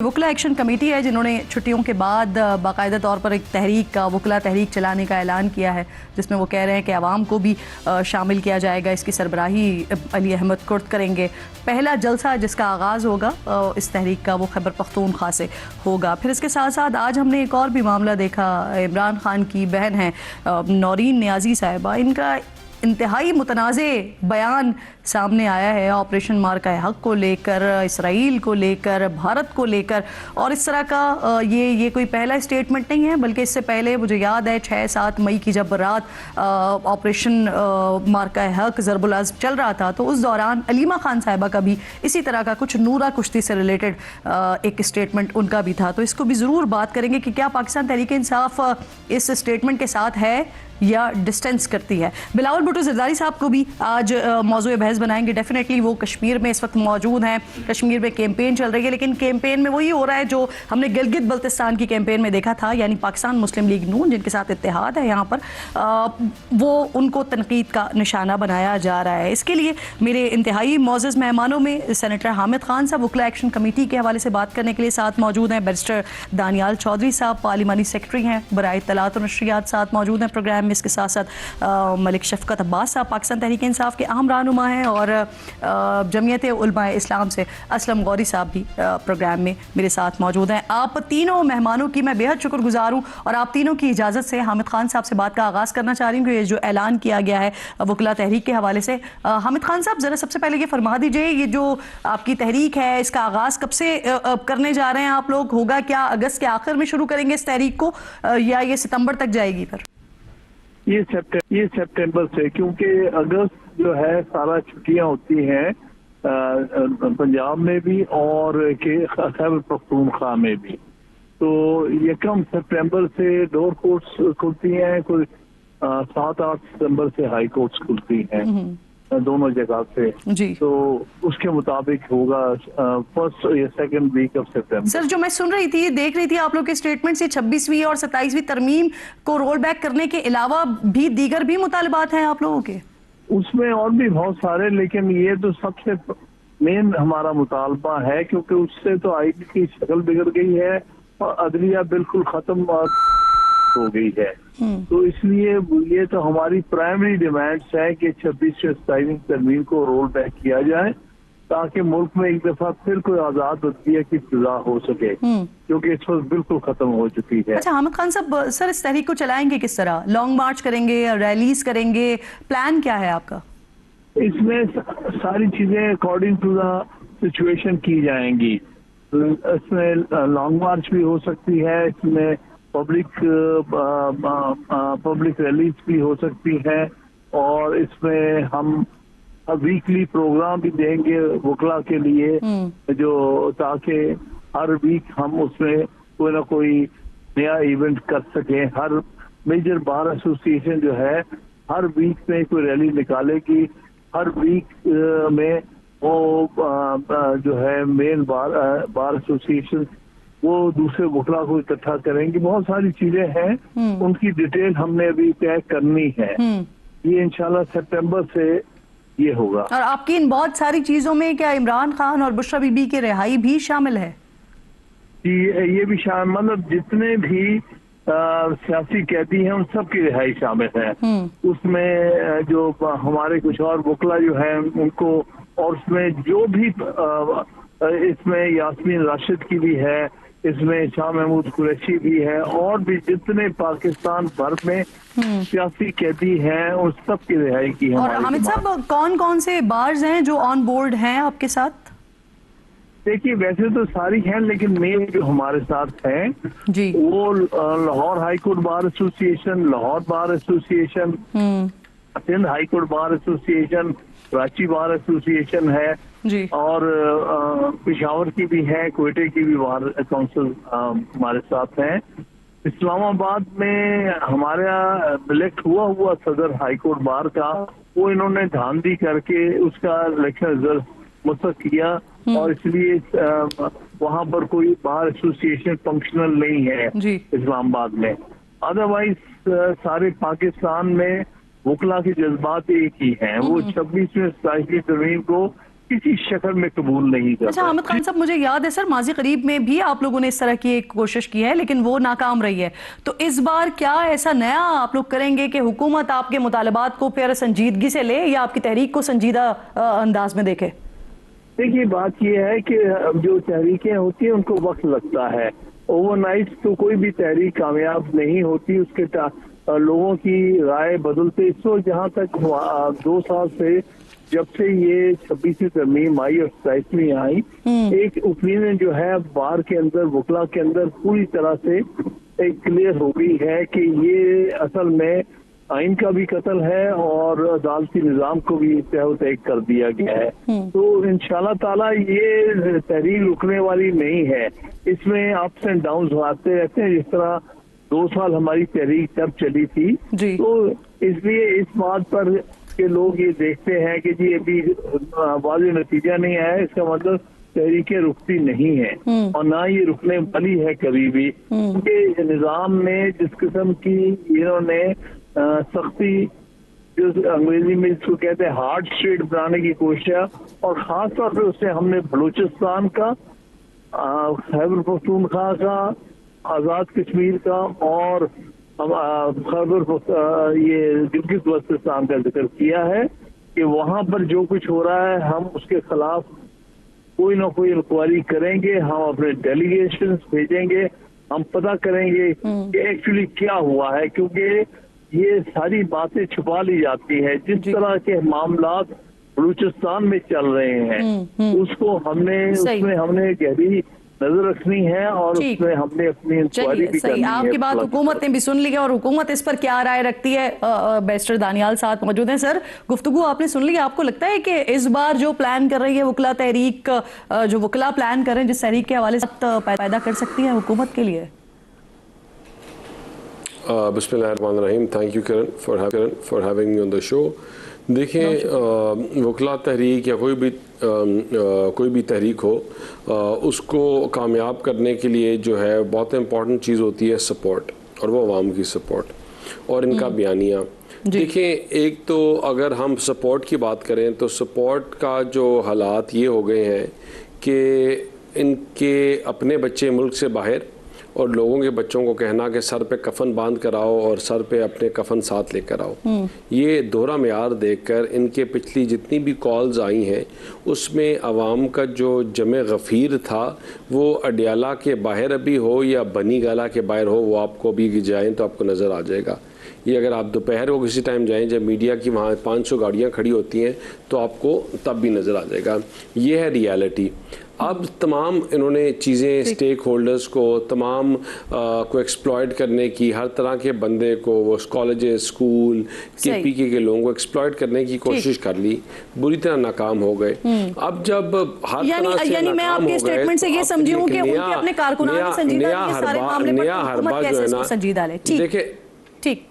वुकला action committee है जिन्होंने छुट्टियों के बाद बाकायदा तौर पर एक तहरीक का वुकला तहरीक चलाने का ऐलान किया है, जिसमें वो कह रहे हैं कि आवाम को भी शामिल किया जाएगा। इसकी सरबराही अली अहमद कुर्द करेंगे। पहला जलसा जिसका आगाज़ होगा इस तहरीक का वो खैबर पख्तूनख्वा से होगा। फिर इसके साथ साथ आज हमने एक और भी मामला देखा। इमरान खान की बहन है नौरीन नियाज़ी साहिबा, इनका इंतहाई मुतनाज़े बयान सामने आया है ऑपरेशन मार्का हक को लेकर, इसराइल को लेकर, भारत को लेकर। और इस तरह का ये कोई पहला स्टेटमेंट नहीं है, बल्कि इससे पहले मुझे याद है 6-7 मई की जब रात ऑपरेशन मार्का हक ज़रबुल अज़्म चल रहा था, तो उस दौरान अलीमा खान साहिबा का भी इसी तरह का कुछ नूरा कुश्ती से रिलेटेड एक स्टेटमेंट उनका भी था। तो इसको भी ज़रूर बात करेंगे कि क्या पाकिस्तान तहरीक इंसाफ इस स्टेटमेंट के साथ है या डिस्टेंस करती है। बिलावल भुट्टो ज़रदारी साहब को भी आज मौजूद बहस बनाएंगे। डेफिनेटली वो कश्मीर में इस वक्त मौजूद हैं, कश्मीर में कैंपेन चल रही है, लेकिन कैंपेन में वही हो रहा है जो हमने गिलगित बल्तिस्तान की कैंपेन में देखा था, यानी पाकिस्तान मुस्लिम लीग नून जिनके साथ इत्तेहाद है यहाँ पर, वो उनको तनकीद का निशाना बनाया जा रहा है। इसके लिए मेरे इंतहाई मौजूद मेहमानों में सेनेटर हामिद खान साहब वुकला एक्शन कमेटी के हवाले से बात करने के लिए साथ मौजूद हैं। बैरिस्टर दानियाल चौधरी साहब पार्लिमानी सेक्रेटरी हैं, बराए इत्तलात और नशरियात साथ मौजूद हैं प्रोग्राम में। इसके साथ साथ मलिक शफकत अब्बास साहब पाकिस्तान तहरीक इंसाफ के अहम रहनुमा हैं, और जमीयत उलमाए इस्लाम से असलम गौरी साहब भी प्रोग्राम में मेरे साथ मौजूद हैं। आप तीनों मेहमानों की मैं बेहद शुक्रगुजार हूँ, और आप तीनों की इजाज़त से हामिद खान साहब से बात का आगाज़ करना चाह रही हूँ कि ये जो ऐलान किया गया है वुकला तहरीक के हवाले से। हामिद खान साहब ज़रा सबसे पहले ये फरमा दीजिए, ये जो आपकी तहरीक है इसका आगाज़ कब से करने जा रहे हैं आप लोग? होगा क्या अगस्त के आखिर में शुरू करेंगे इस तहरीक को, या ये सितंबर तक जाएगी? फिर ये सितंबर से, क्योंकि अगस्त जो है सारा छुट्टियां होती हैं पंजाब में भी और खैबर पख्तूनख्वा में भी। तो यकम सितंबर से डोर कोर्ट्स खुलती हैं, कोई 7-8 सितंबर से हाई कोर्ट्स खुलती हैं दोनों जगह से जी। तो उसके मुताबिक होगा फर्स्ट या second week of September. Sir, जो मैं सुन रही थी, देख रही थी आप लोग के स्टेटमेंट से 26वीं और 27वीं तरमीम को रोल बैक करने के अलावा भी दीगर भी मुतालबात हैं आप लोगों के? उसमें और भी बहुत सारे, लेकिन ये तो सबसे मेन हमारा मुतालबा है, क्योंकि उससे तो आईन की शक्ल बिगड़ गई है और अदलिया बिल्कुल खत्म हो गई है। तो इसलिए ये तो हमारी प्राइमरी डिमांड्स है कि 26 से 27वीं तरमीम को रोल बैक किया जाए, ताकि मुल्क में एक दफा फिर कोई आजाद अदलिया की फिजा हो सके, क्योंकि इस वक्त बिल्कुल खत्म हो चुकी है। अच्छा हामिद खान साहब, सर इस तहरीक को चलाएंगे किस तरह? लॉन्ग मार्च करेंगे, रैलीज करेंगे, प्लान क्या है आपका? इसमें सारी चीजें अकॉर्डिंग टू द सिचुएशन की जाएंगी। इसमें लॉन्ग मार्च भी हो सकती है, इसमें पब्लिक रैलीज भी हो सकती है, और इसमें हम वीकली प्रोग्राम भी देंगे वुकला के लिए, जो ताकि हर वीक हम उसमें कोई ना कोई नया इवेंट कर सकें। हर मेजर बार एसोसिएशन जो है हर वीक में कोई रैली निकालेगी, हर वीक में वो जो है मेन बार एसोसिएशन वो दूसरे वुकला को इकट्ठा करेंगे। बहुत सारी चीजें हैं, उनकी डिटेल हमने अभी तय करनी है। ये इंशाल्लाह सितंबर से ये होगा। और आपकी इन बहुत सारी चीजों में क्या इमरान खान और बुशरा बीबी की रिहाई भी शामिल है? ये भी शामिल, मतलब जितने भी सियासी कैदी हैं उन सब की रिहाई शामिल है। उसमें जो हमारे कुछ और वुकला जो है उनको, और उसमें जो भी इसमें यास्मीन राशिद की भी है, इसमें शाह महमूद कुरैशी भी है, और भी जितने पाकिस्तान भर में सियासी कैदी हैं उन सब की रिहाई की है। और हामिद साहब, कौन कौन से बार्स हैं जो ऑन बोर्ड हैं आपके साथ? देखिए, वैसे तो सारी हैं, लेकिन मेन जो हमारे साथ हैं जी, वो Lahore high court bar association, Lahore bar association, Sindh high court bar association, Karachi bar association है जी, और पेशावर की भी है, क्वेटे की भी बार काउंसिल हमारे साथ हैं। इस्लामाबाद में हमारा इलेक्ट हुआ सदर हाई कोर्ट बार का, वो इन्होंने धांधली करके उसका इलेक्शन रिजल्ट मुस्तक किया, और इसलिए वहां पर कोई बार एसोसिएशन फंक्शनल नहीं है इस्लामाबाद में। अदरवाइज सारे पाकिस्तान में वुकला के जज्बात एक ही हैं। वो 26 में 27वीं तरमीम को किसी शक्ल में कबूल नहीं करता। अच्छा हामिद खान साहब, मुझे याद है सर माजी करीब में भी आप लोगों ने इस तरह की एक कोशिश की है लेकिन वो नाकाम रही है, तो इस बार क्या ऐसा नया आप लोग करेंगे कि हुकूमत आपके मुतालबात को फिर संजीदगी से ले या आपकी तहरीक को संजीदा अंदाज में देखे? देखिए बात यह है कि जो तहरीकें होती हैं उनको वक्त लगता है, ओवरनाइट तो कोई भी तहरीक कामयाब नहीं होती, उसके लोगों की राय बदलते। इस वक्त जहाँ तक 2 साल से जब से ये 26वीं तरमीम आई और 27वीं आई, एक ओपिनियन जो है बार के अंदर, वकला के अंदर पूरी तरह से एक क्लियर हो गई है कि ये असल में आइन का भी कत्ल है और अदालती निजाम को भी तय कर दिया गया है। तो इंशाल्लाह ताला ये तहरीक रुकने वाली नहीं है, इसमें अप्स एंड डाउन्स आते रहते हैं। जिस तरह 2 साल हमारी तहरीक तब चली थी, तो इसलिए इस बात पर के लोग ये देखते हैं कि जी अभी वाज़ेह नतीजा नहीं आया, इसका मतलब तहरीकें रुकती नहीं है और ना ये रुकने वाली है कभी भी, क्योंकि निजाम ने जिस किस्म की इन्होंने सख्ती, जो अंग्रेजी में इसको कहते हैं हार्ड स्टेट बनाने की कोशिश, और खास तौर पे उससे हमने बलूचिस्तान का, खैबर पख्तूनख्वा का, आजाद कश्मीर का और खैबर ये गिलगित बल्तिस्तान का जिक्र किया है कि वहां पर जो कुछ हो रहा है हम उसके खिलाफ कोई ना कोई इंक्वायरी करेंगे, हम अपने डेलीगेशंस भेजेंगे, हम पता करेंगे कि एक्चुअली क्या हुआ है, क्योंकि ये सारी बातें छुपा ली जाती है। जिस तरह के मामलात बलूचिस्तान में चल रहे हैं उसको उसमें हमने गहरी नजर रखनी है और उसमें हमने अपनी इंक्वायरी भी करनी है। आपकी बात हुकूमत ने भी सुन ली है और हुकूमत इस पर क्या राय रखती है। बैरिस्टर दानियाल साथ मौजूद हैं। सर, गुफ्तगू आपने सुन ली, आपको लगता है कि इस बार जो प्लान कर रही है वकला तहरीक, जो वकला प्लान कर रहे हैं जिस तहरीक के हवाले से पैदा कर सकती है हुकूमत के लिए? बिस्मिल्लाहिर्रहमानिर्रहीम। Thank you Kiran for having me on the show. देखिए, वकला तहरीक या कोई भी तहरीक हो, उसको कामयाब करने के लिए जो है बहुत इम्पॉर्टेंट चीज़ होती है सपोर्ट, और वो अवाम की सपोर्ट और इनका बयानिया। देखिए, एक तो अगर हम सपोर्ट की बात करें तो सपोर्ट का जो हालात ये हो गए हैं कि इनके अपने बच्चे मुल्क से बाहर और लोगों के बच्चों को कहना कि सर पे कफन बांध कर आओ और सर पे अपने कफन साथ लेकर आओ, ये दोहरा मेयार देखकर इनके पिछली जितनी भी कॉल्स आई हैं उसमें अवाम का जो जमे गफ़ीर था वो अडियाला के बाहर अभी हो या बनी गाला के बाहर हो, वो आपको अभी जाएँ तो आपको नज़र आ जाएगा। ये अगर आप दोपहर को किसी टाइम जाएं जब मीडिया की वहाँ 500 गाड़ियाँ खड़ी होती हैं तो आपको तब भी नज़र आ जाएगा। ये है रियलिटी। अब तमाम इन्होंने चीज़ें स्टेक होल्डर्स को, तमाम को एक्सप्लॉयट करने की, हर तरह के बंदे को, वो कॉलेजेस, स्कूल, KPK के लोगों को एक्सप्लॉयट करने की कोशिश कर ली, बुरी तरह नाकाम हो गए। अब जब हर तरह से यानी मैं आपके स्टेटमेंट से ये समझी हूँ कि उनके अपने कारकुनान संजीदा, ये सारे मामले पर हुकूमत कैसे इसको संजीदा ले। ठीक,